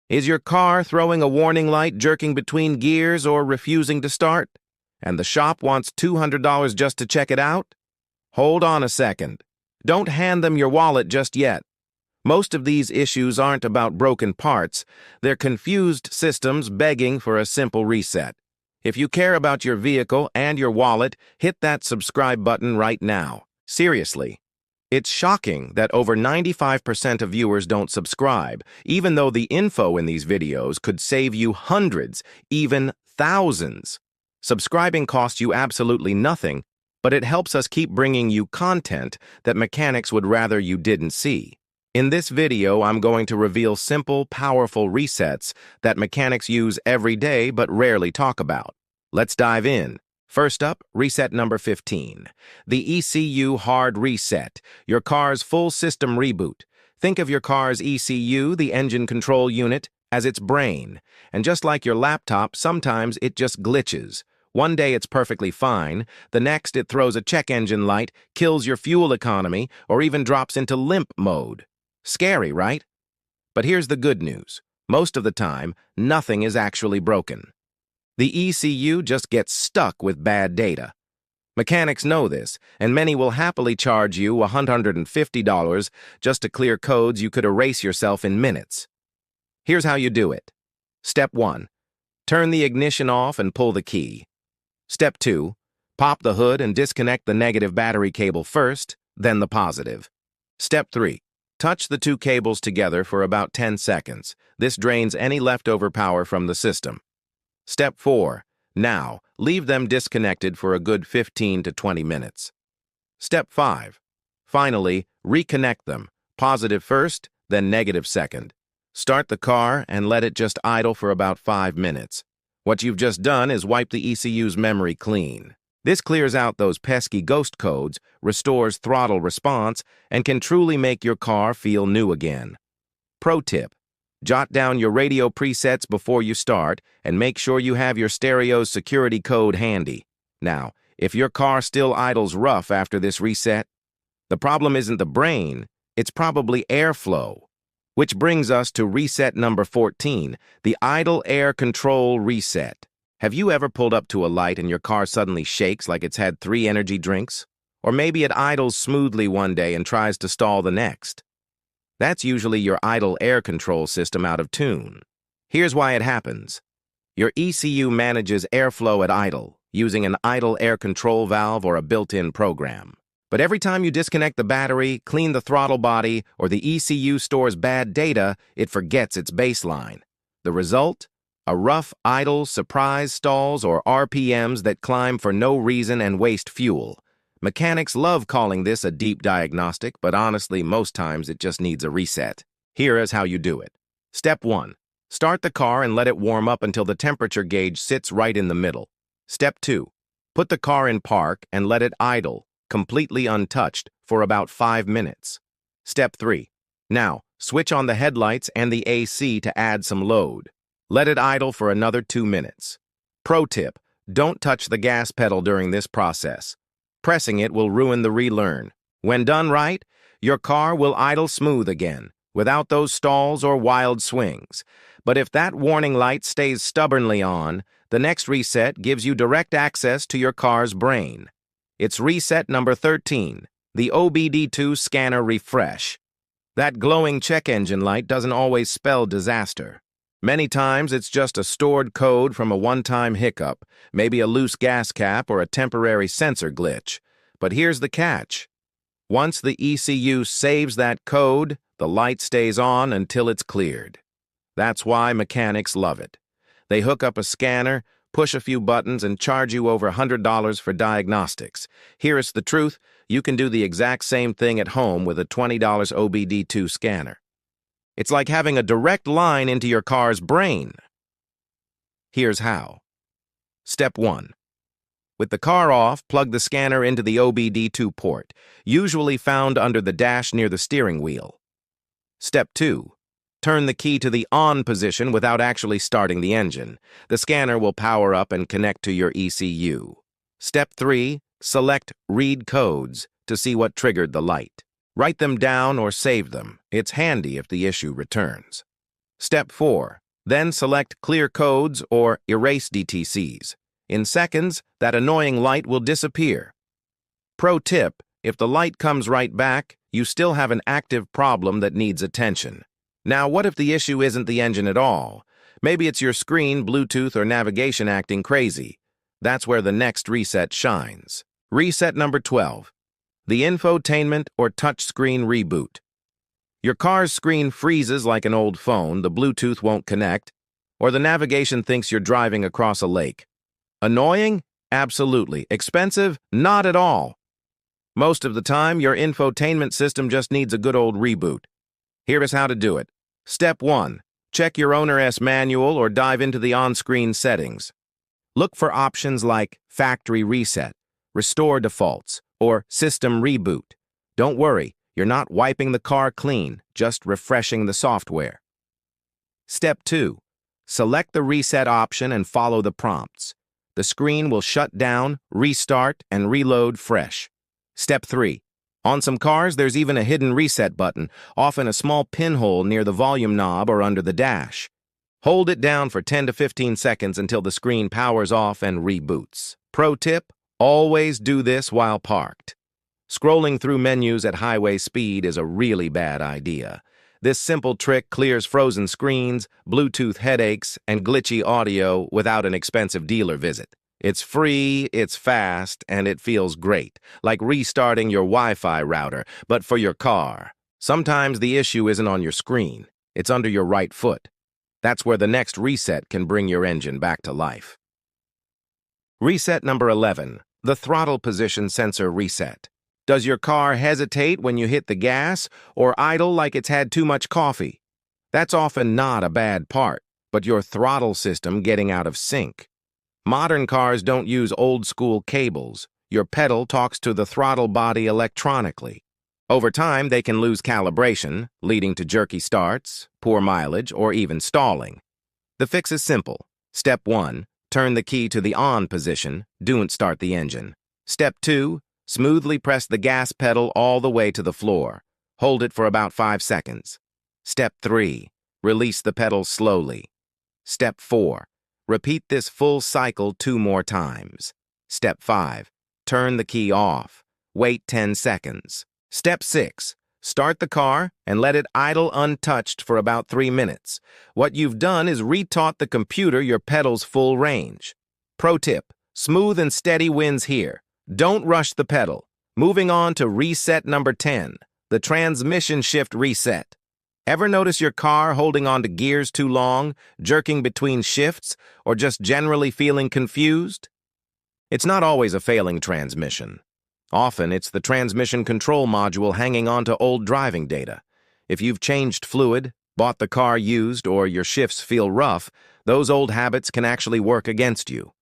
Is your car throwing a warning light, jerking between gears, or refusing to start? And the shop wants $200 just to check it out? Hold on a second. Don't hand them your wallet just yet. Most of these issues aren't about broken parts. They're confused systems begging for a simple reset. If you care about your vehicle and your wallet, hit that subscribe button right now. Seriously. It's shocking that over 95% of viewers don't subscribe, even though the info in these videos could save you hundreds, even thousands. Subscribing costs you absolutely nothing, but it helps us keep bringing you content that mechanics would rather you didn't see. In this video, I'm going to reveal simple, powerful resets that mechanics use every day but rarely talk about. Let's dive in. First up, reset number 15. The ECU hard reset, your car's full system reboot. Think of your car's ECU, the engine control unit, as its brain. And just like your laptop, sometimes it just glitches. One day it's perfectly fine, the next it throws a check engine light, kills your fuel economy, or even drops into limp mode. Scary, right? But here's the good news. Most of the time, nothing is actually broken. The ECU just gets stuck with bad data. Mechanics know this, and many will happily charge you $150 just to clear codes you could erase yourself in minutes. Here's how you do it. Step 1. Turn the ignition off and pull the key. Step 2. Pop the hood and disconnect the negative battery cable first, then the positive. Step 3. Touch the two cables together for about 10 seconds. This drains any leftover power from the system. Step 4. Now, leave them disconnected for a good 15 to 20 minutes. Step 5. Finally, reconnect them, positive first, then negative second. Start the car and let it just idle for about 5 minutes. What you've just done is wipe the ECU's memory clean. This clears out those pesky ghost codes, restores throttle response, and can truly make your car feel new again. Pro tip. Jot down your radio presets before you start, and make sure you have your stereo's security code handy. Now, if your car still idles rough after this reset, the problem isn't the brain, it's probably airflow. Which brings us to reset number 14, the idle air control reset. Have you ever pulled up to a light and your car suddenly shakes like it's had 3 energy drinks? Or maybe it idles smoothly one day and tries to stall the next. That's usually your idle air control system out of tune. Here's why it happens. Your ECU manages airflow at idle, using an idle air control valve or a built-in program. But every time you disconnect the battery, clean the throttle body, or the ECU stores bad data, it forgets its baseline. The result? A rough, idle, surprise stalls or RPMs that climb for no reason and waste fuel. Mechanics love calling this a deep diagnostic, but honestly, most times it just needs a reset. Here is how you do it. Step 1. Start the car and let it warm up until the temperature gauge sits right in the middle. Step 2. Put the car in park and let it idle, completely untouched, for about 5 minutes. Step 3. Now, switch on the headlights and the AC to add some load. Let it idle for another 2 minutes. Pro tip, don't touch the gas pedal during this process. Pressing it will ruin the relearn. When done right, your car will idle smooth again, without those stalls or wild swings. But if that warning light stays stubbornly on, the next reset gives you direct access to your car's brain. It's reset number 13, the OBD2 scanner refresh. That glowing check engine light doesn't always spell disaster. Many times it's just a stored code from a one-time hiccup, maybe a loose gas cap or a temporary sensor glitch. But here's the catch. Once the ECU saves that code, the light stays on until it's cleared. That's why mechanics love it. They hook up a scanner, push a few buttons, and charge you over $100 for diagnostics. Here's the truth, you can do the exact same thing at home with a $20 OBD2 scanner. It's like having a direct line into your car's brain. Here's how. Step 1. With the car off, plug the scanner into the OBD2 port, usually found under the dash near the steering wheel. Step 2. Turn the key to the on position without actually starting the engine. The scanner will power up and connect to your ECU. Step 3. Select Read Codes to see what triggered the light. Write them down or save them. It's handy if the issue returns. Step 4. Then select Clear Codes or Erase DTCs. In seconds, that annoying light will disappear. Pro tip: if the light comes right back, you still have an active problem that needs attention. Now, what if the issue isn't the engine at all? Maybe it's your screen, Bluetooth, or navigation acting crazy. That's where the next reset shines. Reset number 12. The infotainment or touchscreen reboot. Your car's screen freezes like an old phone, the Bluetooth won't connect, or the navigation thinks you're driving across a lake. Annoying? Absolutely. Expensive? Not at all. Most of the time, your infotainment system just needs a good old reboot. Here is how to do it. Step 1. Check your owner's manual or dive into the on-screen settings. Look for options like Factory Reset, Restore Defaults, or System Reboot. Don't worry, you're not wiping the car clean, just refreshing the software. Step 2. Select the reset option and follow the prompts. The screen will shut down, restart, and reload fresh. Step 3. On some cars, there's even a hidden reset button, often a small pinhole near the volume knob or under the dash. Hold it down for 10 to 15 seconds until the screen powers off and reboots. Pro tip: always do this while parked. Scrolling through menus at highway speed is a really bad idea. This simple trick clears frozen screens, Bluetooth headaches, and glitchy audio without an expensive dealer visit. It's free, it's fast, and it feels great, like restarting your Wi-Fi router, but for your car. Sometimes the issue isn't on your screen, it's under your right foot. That's where the next reset can bring your engine back to life. Reset number 11, the throttle position sensor reset. Does your car hesitate when you hit the gas or idle like it's had too much coffee? That's often not a bad part, but your throttle system getting out of sync. Modern cars don't use old-school cables. Your pedal talks to the throttle body electronically. Over time, they can lose calibration, leading to jerky starts, poor mileage, or even stalling. The fix is simple. Step 1, turn the key to the on position, don't start the engine. Step 2, smoothly press the gas pedal all the way to the floor. Hold it for about 5 seconds. Step 3, release the pedal slowly. Step 4, repeat this full cycle 2 more times. Step 5, turn the key off. Wait 10 seconds. Step 6, start the car and let it idle untouched for about 3 minutes. What you've done is retaught the computer your pedal's full range. Pro tip: smooth and steady wins here. Don't rush the pedal. Moving on to reset number 10, the transmission shift reset. Ever notice your car holding on to gears too long, jerking between shifts, or just generally feeling confused? It's not always a failing transmission. Often, it's the transmission control module hanging on to old driving data. If you've changed fluid, bought the car used, or your shifts feel rough, those old habits can actually work against you.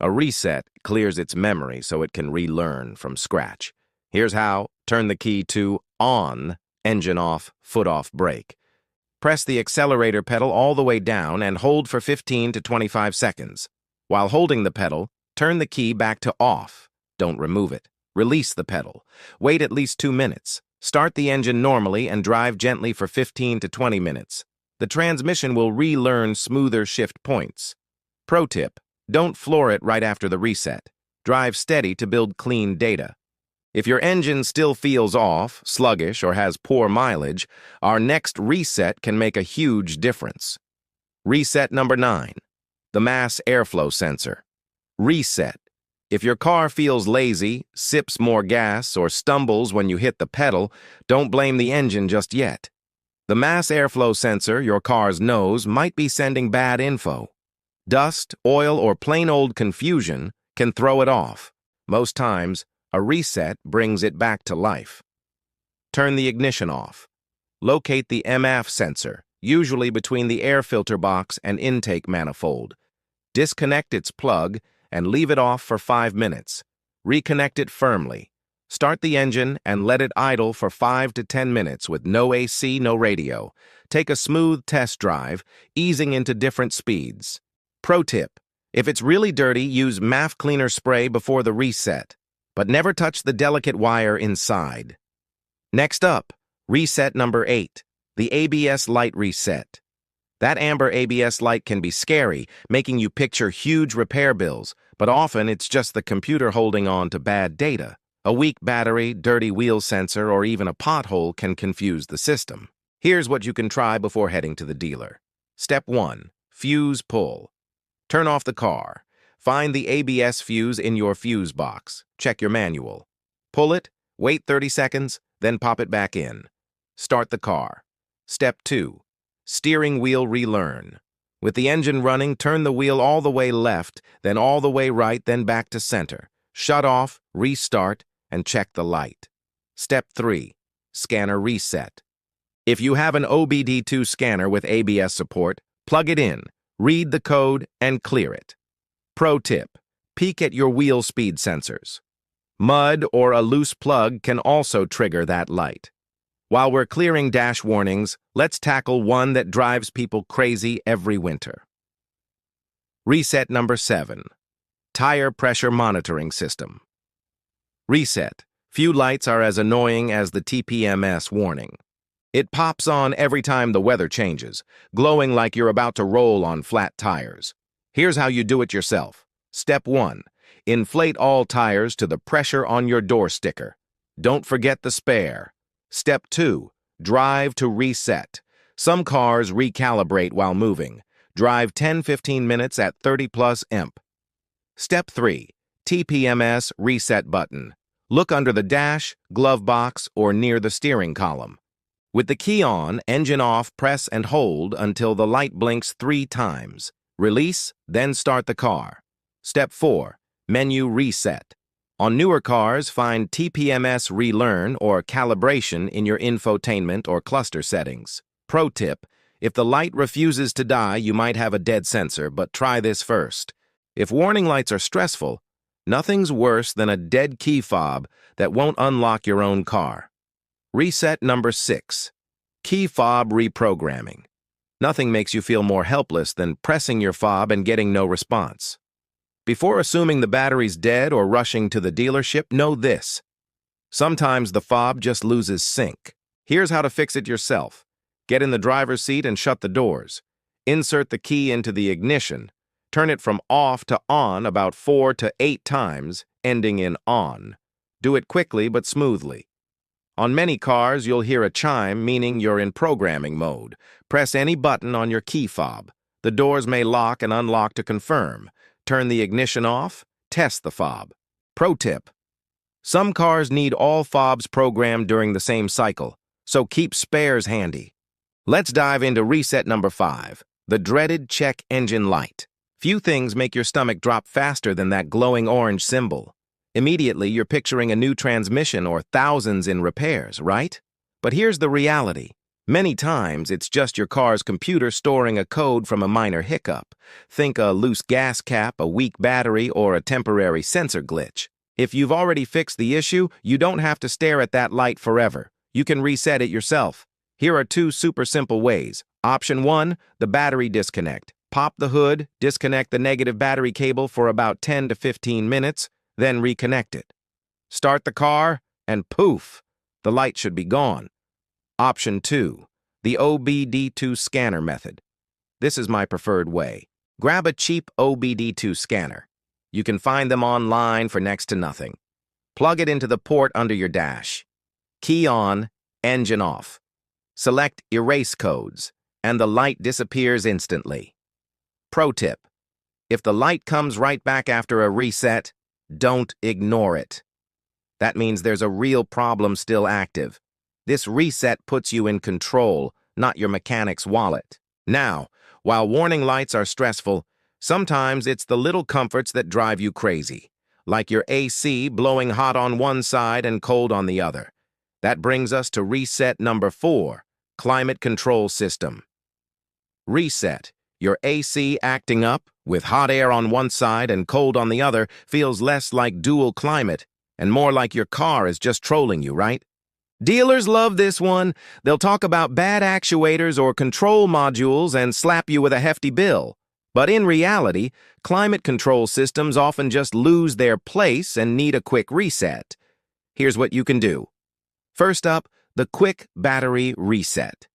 A reset clears its memory so it can relearn from scratch. Here's how: turn the key to on, engine off, foot off brake. Press the accelerator pedal all the way down and hold for 15 to 25 seconds. While holding the pedal, turn the key back to off. Don't remove it. Release the pedal. Wait at least 2 minutes. Start the engine normally and drive gently for 15 to 20 minutes. The transmission will relearn smoother shift points. Pro tip: don't floor it right after the reset. Drive steady to build clean data. If your engine still feels off, sluggish, or has poor mileage, our next reset can make a huge difference. Reset number 9, the mass airflow sensor. Reset: if your car feels lazy, sips more gas, or stumbles when you hit the pedal, don't blame the engine just yet. The mass airflow sensor, your car's nose, might be sending bad info. Dust, oil, or plain old confusion can throw it off. Most times, a reset brings it back to life. Turn the ignition off. Locate the MF sensor, usually between the air filter box and intake manifold. Disconnect its plug and leave it off for 5 minutes. Reconnect it firmly. Start the engine and let it idle for 5 to 10 minutes with no AC, no radio. Take a smooth test drive, easing into different speeds. Pro tip: if it's really dirty, use MAF cleaner spray before the reset, but never touch the delicate wire inside. Next up, reset number 8, the ABS light reset. That amber ABS light can be scary, making you picture huge repair bills, but often it's just the computer holding on to bad data. A weak battery, dirty wheel sensor, or even a pothole can confuse the system. Here's what you can try before heading to the dealer. Step 1. Fuse pull. Turn off the car. Find the ABS fuse in your fuse box. Check your manual. Pull it, wait 30 seconds, then pop it back in. Start the car. Step 2. Steering wheel relearn. With the engine running, turn the wheel all the way left, then all the way right, then back to center. Shut off, restart, and check the light. Step 3. Scanner reset. If you have an OBD2 scanner with ABS support, plug it in, read the code, and clear it. Pro tip: peek at your wheel speed sensors. Mud or a loose plug can also trigger that light. While we're clearing dash warnings, let's tackle one that drives people crazy every winter. Reset number 7. Tire pressure monitoring system. Reset. Few lights are as annoying as the TPMS warning. It pops on every time the weather changes, glowing like you're about to roll on flat tires. Here's how you do it yourself. Step 1. Inflate all tires to the pressure on your door sticker. Don't forget the spare. Step 2. Drive to reset. Some cars recalibrate while moving. Drive 10-15 minutes at 30+ emp. Step 3. TPMS reset button. Look under the dash, glove box, or near the steering column. With the key on, engine off, press and hold until the light blinks 3 times. Release, then start the car. Step 4. Menu reset. On newer cars, find TPMS relearn or calibration in your infotainment or cluster settings. Pro tip: if the light refuses to die, you might have a dead sensor, but try this first. If warning lights are stressful, nothing's worse than a dead key fob that won't unlock your own car. Reset number 6. Key fob reprogramming. Nothing makes you feel more helpless than pressing your fob and getting no response. Before assuming the battery's dead or rushing to the dealership, know this: sometimes the fob just loses sync. Here's how to fix it yourself. Get in the driver's seat and shut the doors. Insert the key into the ignition. Turn it from off to on about 4 to 8 times, ending in on. Do it quickly but smoothly. On many cars, you'll hear a chime, meaning you're in programming mode. Press any button on your key fob. The doors may lock and unlock to confirm. Turn the ignition off, test the fob. Pro tip: some cars need all fobs programmed during the same cycle, so keep spares handy. Let's dive into reset number 5, the dreaded check engine light. Few things make your stomach drop faster than that glowing orange symbol. Immediately, you're picturing a new transmission or thousands in repairs, right? But here's the reality. Many times, it's just your car's computer storing a code from a minor hiccup. Think a loose gas cap, a weak battery, or a temporary sensor glitch. If you've already fixed the issue, you don't have to stare at that light forever. You can reset it yourself. Here are 2 super simple ways. Option 1, the battery disconnect. Pop the hood, disconnect the negative battery cable for about 10 to 15 minutes, then reconnect it. Start the car, and poof, the light should be gone. Option 2, the OBD2 scanner method. This is my preferred way. Grab a cheap OBD2 scanner. You can find them online for next to nothing. Plug it into the port under your dash. Key on, engine off. Select Erase Codes, and the light disappears instantly. Pro tip: if the light comes right back after a reset, don't ignore it. That means there's a real problem still active. This reset puts you in control, not your mechanic's wallet. Now, while warning lights are stressful, sometimes it's the little comforts that drive you crazy, like your AC blowing hot on one side and cold on the other. That brings us to reset number 4, climate control system. Reset. Your AC acting up, with hot air on one side and cold on the other, feels less like dual climate and more like your car is just trolling you, right? Dealers love this one. They'll talk about bad actuators or control modules and slap you with a hefty bill. But in reality, climate control systems often just lose their place and need a quick reset. Here's what you can do. First up, the quick battery reset.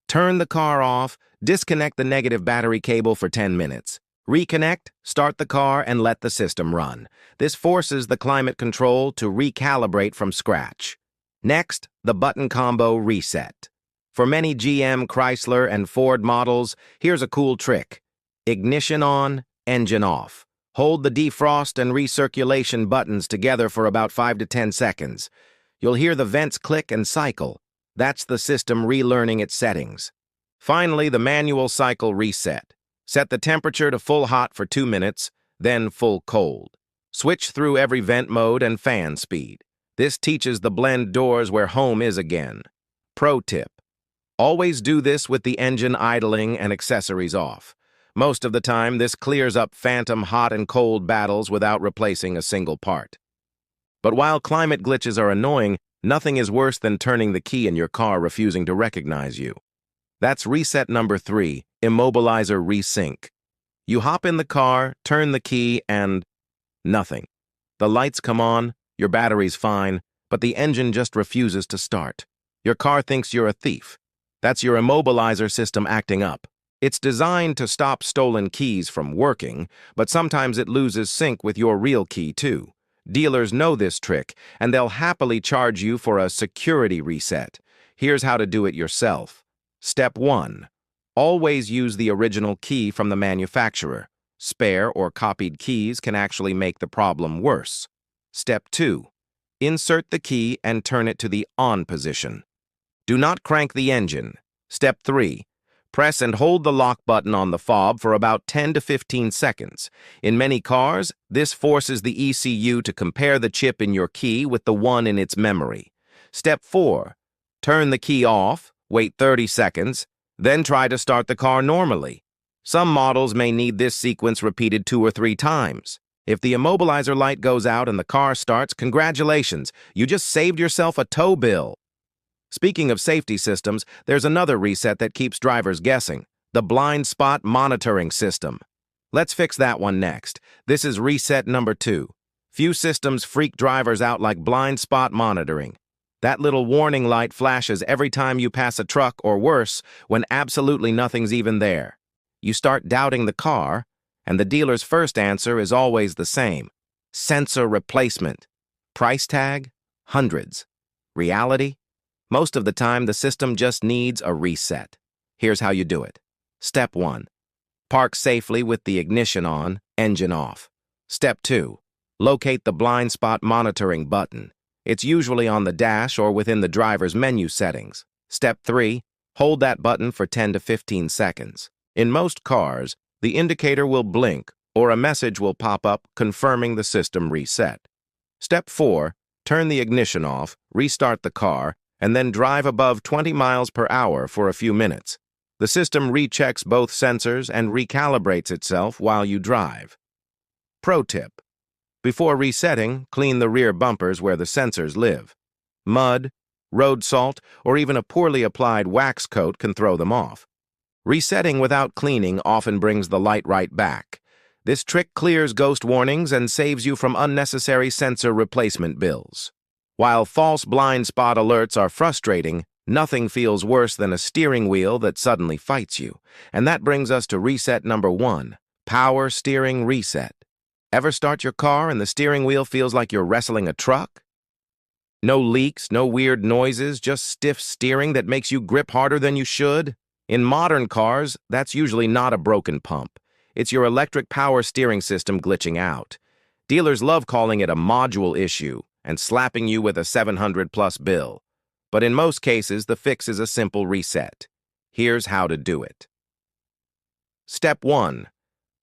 Turn the car off, disconnect the negative battery cable for 10 minutes. Reconnect, start the car, and let the system run. This forces the climate control to recalibrate from scratch. Next, the button combo reset. For many GM, Chrysler, and Ford models, here's a cool trick. Ignition on, engine off. Hold the defrost and recirculation buttons together for about 5 to 10 seconds. You'll hear the vents click and cycle. That's the system relearning its settings. Finally, the manual cycle reset. Set the temperature to full hot for 2 minutes, then full cold. Switch through every vent mode and fan speed. This teaches the blend doors where home is again. Pro tip: always do this with the engine idling and accessories off. Most of the time, this clears up phantom hot and cold battles without replacing a single part. But while climate glitches are annoying, nothing is worse than turning the key in your car refusing to recognize you. That's reset number 3, immobilizer resync. You hop in the car, turn the key, and nothing. The lights come on, your battery's fine, but the engine just refuses to start. Your car thinks you're a thief. That's your immobilizer system acting up. It's designed to stop stolen keys from working, but sometimes it loses sync with your real key too. Dealers know this trick, and they'll happily charge you for a security reset. Here's how to do it yourself. Step 1. Always use the original key from the manufacturer. Spare or copied keys can actually make the problem worse. Step 2. Insert the key and turn it to the on position. Do not crank the engine. Step 3. Press and hold the lock button on the fob for about 10 to 15 seconds. In many cars, this forces the ECU to compare the chip in your key with the one in its memory. Step 4. Turn the key off, wait 30 seconds, then try to start the car normally. Some models may need this sequence repeated 2 or 3 times. If the immobilizer light goes out and the car starts, congratulations, you just saved yourself a tow bill. Speaking of safety systems, there's another reset that keeps drivers guessing: the blind spot monitoring system. Let's fix that one next. This is reset number 2. Few systems freak drivers out like blind spot monitoring. That little warning light flashes every time you pass a truck, or worse, when absolutely nothing's even there. You start doubting the car, and the dealer's first answer is always the same: sensor replacement. Price tag? Hundreds. Reality? Most of the time, the system just needs a reset. Here's how you do it. Step 1. Park safely with the ignition on, engine off. Step 2. Locate the blind spot monitoring button. It's usually on the dash or within the driver's menu settings. Step 3. Hold that button for 10 to 15 seconds. In most cars, the indicator will blink or a message will pop up confirming the system reset. Step 4. Turn the ignition off, restart the car, and then drive above 20 miles per hour for a few minutes. The system rechecks both sensors and recalibrates itself while you drive. Pro tip: before resetting, clean the rear bumpers where the sensors live. Mud, road salt, or even a poorly applied wax coat can throw them off. Resetting without cleaning often brings the light right back. This trick clears ghost warnings and saves you from unnecessary sensor replacement bills. While false blind spot alerts are frustrating, nothing feels worse than a steering wheel that suddenly fights you. And that brings us to reset number 1, power steering reset. Ever start your car and the steering wheel feels like you're wrestling a truck? No leaks, no weird noises, just stiff steering that makes you grip harder than you should? In modern cars, that's usually not a broken pump. It's your electric power steering system glitching out. Dealers love calling it a module issue and slapping you with a $700+ bill. But in most cases, the fix is a simple reset. Here's how to do it. Step 1.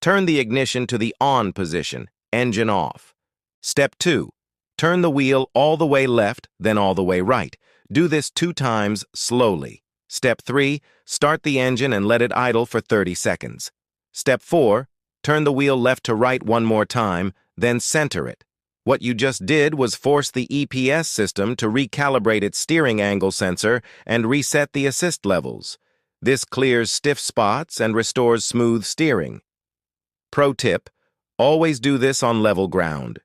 Turn the ignition to the on position, engine off. Step 2. Turn the wheel all the way left, then all the way right. Do this 2 times slowly. Step 3. Start the engine and let it idle for 30 seconds. Step 4. Turn the wheel left to right 1 more time, then center it. What you just did was force the EPS system to recalibrate its steering angle sensor and reset the assist levels. This clears stiff spots and restores smooth steering. Pro tip: always do this on level ground.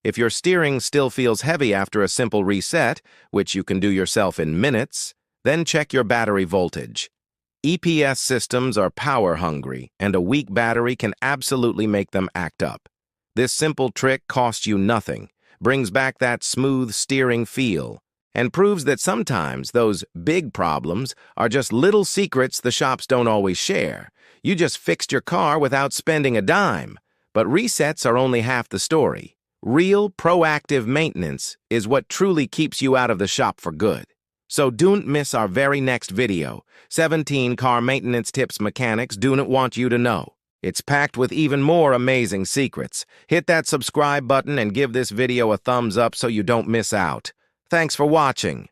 If your steering still feels heavy after a simple reset, which you can do yourself in minutes, then check your battery voltage. EPS systems are power-hungry, and a weak battery can absolutely make them act up. This simple trick costs you nothing, brings back that smooth steering feel, and proves that sometimes those big problems are just little secrets the shops don't always share. You just fixed your car without spending a dime. But resets are only half the story. Real, proactive maintenance is what truly keeps you out of the shop for good. So don't miss our very next video, 17 car maintenance tips mechanics do not want you to know. It's packed with even more amazing secrets. Hit that subscribe button and give this video a thumbs up so you don't miss out. Thanks for watching.